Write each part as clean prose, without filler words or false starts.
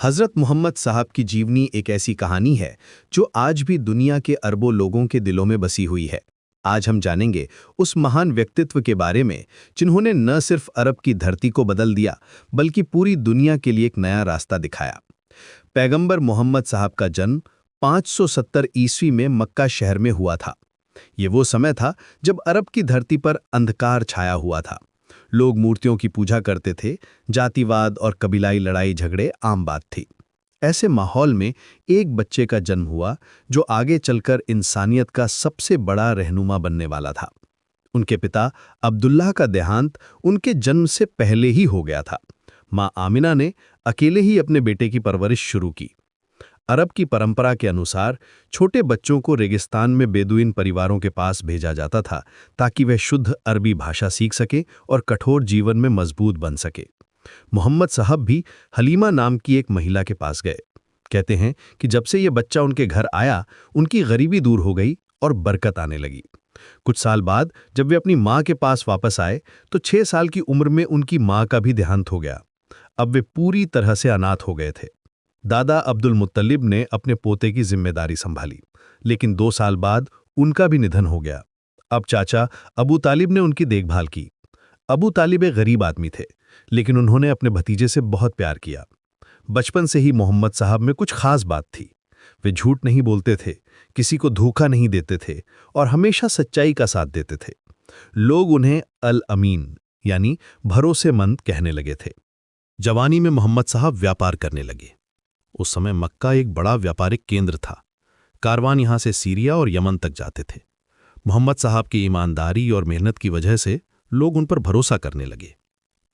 हज़रत मोहम्मद साहब की जीवनी एक ऐसी कहानी है जो आज भी दुनिया के अरबों लोगों के दिलों में बसी हुई है। आज हम जानेंगे उस महान व्यक्तित्व के बारे में जिन्होंने न सिर्फ अरब की धरती को बदल दिया बल्कि पूरी दुनिया के लिए एक नया रास्ता दिखाया। पैगंबर मोहम्मद साहब का जन्म 570 ईस्वी में मक्का शहर में हुआ था। ये वो समय था जब अरब की धरती पर अंधकार छाया हुआ था। लोग मूर्तियों की पूजा करते थे, जातिवाद और कबीलाई लड़ाई झगड़े आम बात थी। ऐसे माहौल में एक बच्चे का जन्म हुआ जो आगे चलकर इंसानियत का सबसे बड़ा रहनुमा बनने वाला था। उनके पिता अब्दुल्लाह का देहांत उनके जन्म से पहले ही हो गया था। मां आमिना ने अकेले ही अपने बेटे की परवरिश शुरू की। अरब की परंपरा के अनुसार छोटे बच्चों को रेगिस्तान में बेदुइन परिवारों के पास भेजा जाता था ताकि वे शुद्ध अरबी भाषा सीख सकें और कठोर जीवन में मजबूत बन सके। मोहम्मद साहब भी हलीमा नाम की एक महिला के पास गए। कहते हैं कि जब से ये बच्चा उनके घर आया, उनकी गरीबी दूर हो गई और बरकत आने लगी। कुछ साल बाद जब वे अपनी माँ के पास वापस आए तो 6 साल की उम्र में उनकी माँ का भी देहांत हो गया। अब वे पूरी तरह से अनाथ हो गए थे। दादा अब्दुल मुत्तलिब ने अपने पोते की जिम्मेदारी संभाली, लेकिन 2 साल बाद उनका भी निधन हो गया। अब चाचा अबू तालिब ने उनकी देखभाल की। अबू तालिब एक गरीब आदमी थे, लेकिन उन्होंने अपने भतीजे से बहुत प्यार किया। बचपन से ही मोहम्मद साहब में कुछ खास बात थी। वे झूठ नहीं बोलते थे, किसी को धोखा नहीं देते थे और हमेशा सच्चाई का साथ देते थे। लोग उन्हें अल अमीन यानी भरोसेमंद कहने लगे थे। जवानी में मोहम्मद साहब व्यापार करने लगे। उस समय मक्का एक बड़ा व्यापारिक केंद्र था। कारवान यहां से सीरिया और यमन तक जाते थे। मोहम्मद साहब की ईमानदारी और मेहनत की वजह से लोग उन पर भरोसा करने लगे।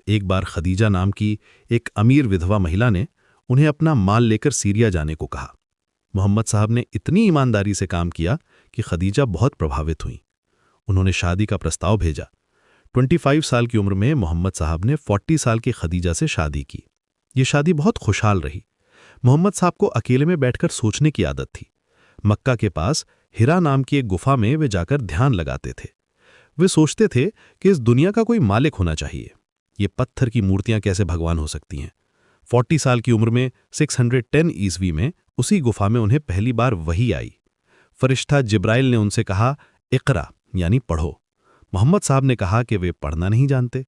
एक बार खदीजा नाम की एक अमीर विधवा महिला ने उन्हें अपना माल लेकर सीरिया जाने को कहा। मोहम्मद साहब ने इतनी ईमानदारी से काम किया कि खदीजा बहुत प्रभावित हुई। उन्होंने शादी का प्रस्ताव भेजा। 25 साल की उम्र में मोहम्मद साहब ने 40 साल की खदीजा से शादी की। ये शादी बहुत खुशहाल रही। मोहम्मद साहब को अकेले में बैठकर सोचने की आदत थी। मक्का के पास हिरा नाम की एक गुफा में वे जाकर ध्यान लगाते थे। वे सोचते थे कि इस दुनिया का कोई मालिक होना चाहिए। ये पत्थर की मूर्तियां कैसे भगवान हो सकती हैं। 40 साल की उम्र में 610 ईस्वी में उसी गुफा में उन्हें पहली बार वही आई। फरिश्ता जिब्राइल ने उनसे कहा, इकरा यानी पढ़ो। मोहम्मद साहब ने कहा कि वे पढ़ना नहीं जानते।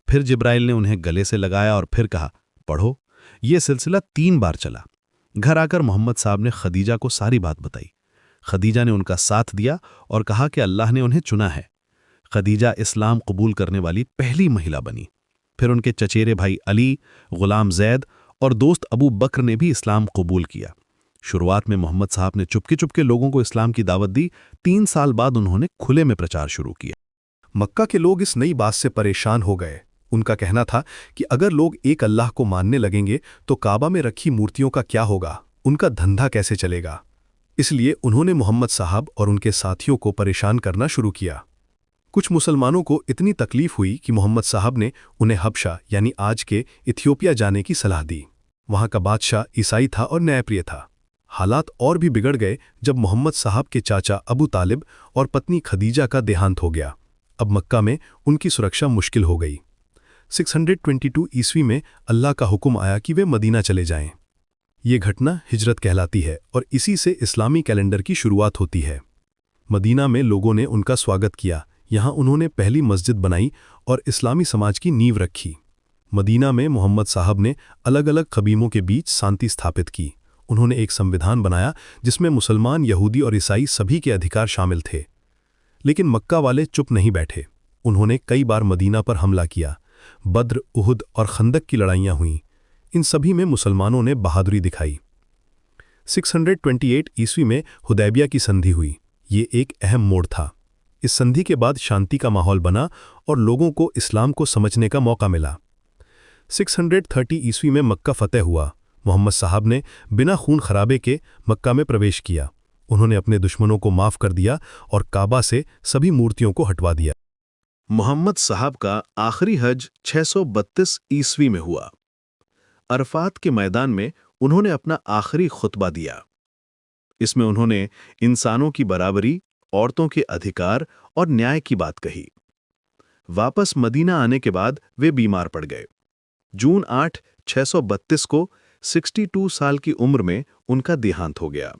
फिर जिब्राइल ने उन्हें गले से लगाया और फिर कहा, पढ़ो। ये सिलसिला 3 बार चला। घर आकर मोहम्मद साहब ने खदीजा को सारी बात बताई। खदीजा ने उनका साथ दिया और कहा कि अल्लाह ने उन्हें चुना है। खदीजा इस्लाम कबूल करने वाली पहली महिला बनी। फिर उनके चचेरे भाई अली, गुलाम जैद और दोस्त अबू बकर ने भी इस्लाम कबूल किया। शुरुआत में मोहम्मद साहब ने चुपके चुपके लोगों को इस्लाम की दावत दी। 3 साल बाद उन्होंने खुले में प्रचार शुरू किया। मक्का के लोग इस नई बात से परेशान हो गए। उनका कहना था कि अगर लोग एक अल्लाह को मानने लगेंगे तो काबा में रखी मूर्तियों का क्या होगा, उनका धंधा कैसे चलेगा। इसलिए उन्होंने मोहम्मद साहब और उनके साथियों को परेशान करना शुरू किया। कुछ मुसलमानों को इतनी तकलीफ हुई कि मोहम्मद साहब ने उन्हें हबशा यानी आज के इथियोपिया जाने की सलाह दी। वहां का बादशाह ईसाई था और न्यायप्रिय था। हालात और भी बिगड़ गए जब मोहम्मद साहब के चाचा अबू तालिब और पत्नी खदीजा का देहांत हो गया। अब मक्का में उनकी सुरक्षा मुश्किल हो गई। 622 ईस्वी में अल्लाह का हुक्म आया कि वे मदीना चले जाएं। ये घटना हिजरत कहलाती है और इसी से इस्लामी कैलेंडर की शुरुआत होती है। मदीना में लोगों ने उनका स्वागत किया। यहाँ उन्होंने पहली मस्जिद बनाई और इस्लामी समाज की नींव रखी। मदीना में मोहम्मद साहब ने अलग अलग कबीलों के बीच शांति स्थापित की। उन्होंने एक संविधान बनाया जिसमें मुसलमान, यहूदी और ईसाई सभी के अधिकार शामिल थे। लेकिन मक्का वाले चुप नहीं बैठे। उन्होंने कई बार मदीना पर हमला किया। बद्र, उहुद और खंदक की लड़ाइयां हुईं। इन सभी में मुसलमानों ने बहादुरी दिखाई। 628 ईस्वी में हुदैबिया की संधि हुई। ये एक अहम मोड़ था। इस संधि के बाद शांति का माहौल बना और लोगों को इस्लाम को समझने का मौका मिला। 630 ईस्वी में मक्का फतेह हुआ। मोहम्मद साहब ने बिना खून खराबे के मक्का में प्रवेश किया। उन्होंने अपने दुश्मनों को माफ कर दिया और काबा से सभी मूर्तियों को हटवा दिया। मोहम्मद साहब का आखिरी हज 632 ईस्वी में हुआ। अरफात के मैदान में उन्होंने अपना आखिरी खुतबा दिया। इसमें उन्होंने इंसानों की बराबरी, औरतों के अधिकार और न्याय की बात कही। वापस मदीना आने के बाद वे बीमार पड़ गए। जून 8, 632 को 62 साल की उम्र में उनका देहांत हो गया।